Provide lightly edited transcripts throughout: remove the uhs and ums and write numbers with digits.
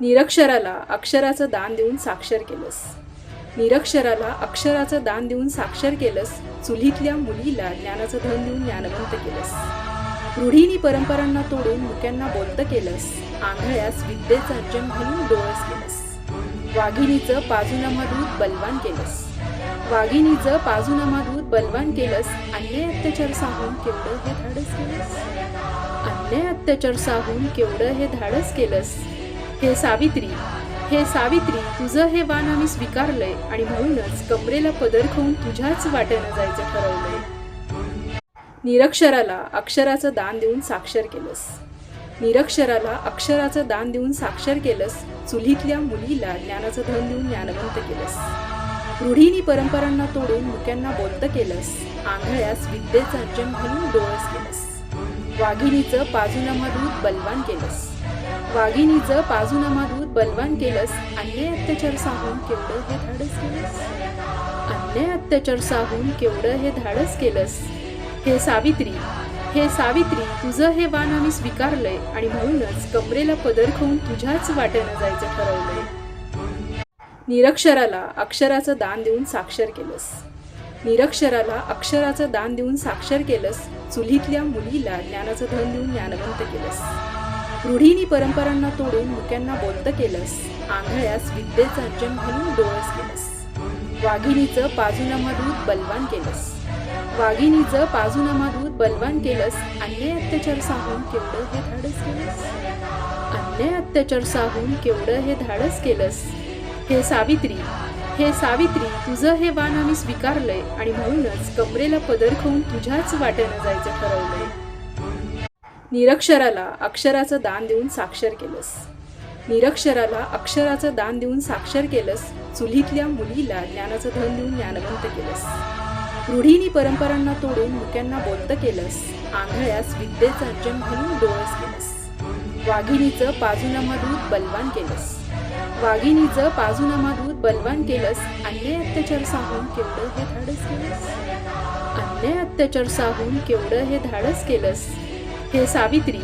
निरक्षराला अक्षराचं दान देऊन साक्षर केलंस. निरक्षराला अक्षराचं दान देऊन साक्षर केलंस. चुलीतल्या मुलीला ज्ञानाचं धन देऊन ज्ञानवंत केलंस. रूढीनी परंपरांना तोडून मुक्यांना बोलतं केलंस. आंधळ्यास विद्येचं अंजन घालून डोळस केलंस. वाघिणीचं पाजुनामाधूत बलवान केलंस. वाघिणीचं पाजुनामाधूत बलवान केलंस. अन्याय अत्याचार साहून केवढं हे धाडस केलंस. अन्याय अत्याचार साहून केवढं हे धाडस केलंस. हे सावित्री, हे सावित्री, तुझं हे वाण आम्ही स्वीकारलंय आणि म्हणूनच कमरेला पदर खाऊन तुझ्याच वाटेनं जायचं ठरवलंय. निरक्षराला अक्षराचं दान देऊन साक्षर केलंस. निरक्षराला अक्षराचं दान देऊन साक्षर केलंस. चुलीतल्या मुलीला ज्ञानाचं धन देऊन ज्ञानवंत केलंस. रूढीनी परंपरांना तोडून मुक्यांना बोलतं केलंस. आंधळ्यास विद्येचं अंजन घालून डोळस केलंस. वाघिणीचं पाजुनामाधूत बलवान केलंस. वाघिणीचं पाजुनामाधूत बलवान केलंस. अन्याय अत्याचार साहून केवढं हे धाडस केलंस. अन्याय अत्याचार साहून केवढं हे धाडस केलंस. हे सावित्री, हे सावित्री, तुझं हे वाण आम्ही स्वीकारलंय आणि म्हणूनच कमरेला पदर खाऊन तुझ्याच वाटेनं जायचं ठरवलंय. निरक्षराला अक्षराचं दान देऊन साक्षर केलंस. निरक्षराला अक्षराचं दान देऊन साक्षर केलंस. चुलीतल्या मुलीला ज्ञानाचं धन देऊन ज्ञानवंत केलंस. रूढीनी परंपरांना तोडून मुक्यांना बोलतं केलंस. आंधळ्यास विद्येचं अंजन घालून डोळस केलंस. वाघिणीचं पाजुनामाधूत बलवान केलंस. वाघिणीचं पाजुनामाधूत बलवान केलंस. अन्याय अत्याचार साहून केवढं हे धाडस केलंस. अन्याय अत्याचार साहून केवढं हे धाडस केलंस. हे सावित्री, हे सावित्री, तुझं हे वाण आम्ही स्वीकारलंय आणि म्हणूनच कमरेला पदर खाऊन तुझ्याच वाटेनं जायचं ठरवलंय. निरक्षराला अक्षराचं दान देऊन साक्षर केलंस. निरक्षराला अक्षराचं दान देऊन साक्षर केलंस. चुलीतल्या मुलीला ज्ञानाचं धन देऊन ज्ञानवंत केलंस. रूढीनी परंपरांना तोडून मुक्यांना बोलतं केलंस. आंधळ्यास विद्येचं अंजन घालून डोळस केलंस. वाघिणीचं पाजुनामाधूत बलवान केलंस. वाघिणीचं पाजुनामाधूत बलवान केलंस. अन्याय अत्याचार साहून केवढं हे धाडस केलंस. अन्याय अत्याचार साहून केवढं हे धाडस केलंस. हे सावित्री,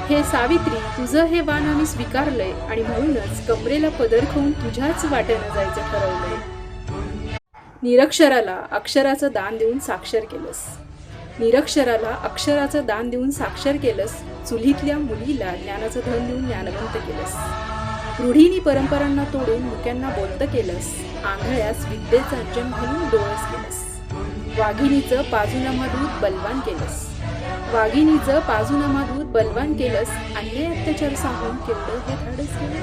हे सावित्री, तुझं हे वाण आम्ही स्वीकारलंय आणि म्हणूनच कमरेला पदर खाऊन तुझ्याच वाटेनं जायचं ठरवलंय. निरक्षराला अक्षराचं दान देऊन साक्षर केलंस. निरक्षराला अक्षराचं दान देऊन साक्षर केलंस. चुलीतल्या मुलीला ज्ञानाचं धन देऊन ज्ञानवंत केलंस. रूढीनी परंपरांना तोडून मुक्यांना बोलतं केलंस. आंधळ्यास विद्येचं अंजन घालून डोळस केलंस. वाघिणीचं पाजुनामाधूत बलवान केलंस. वाघिणीचं पाजुनामाधूत बलवान केलंस. अन्याय अत्याचार साहून केवढं हे धाडस केलंस.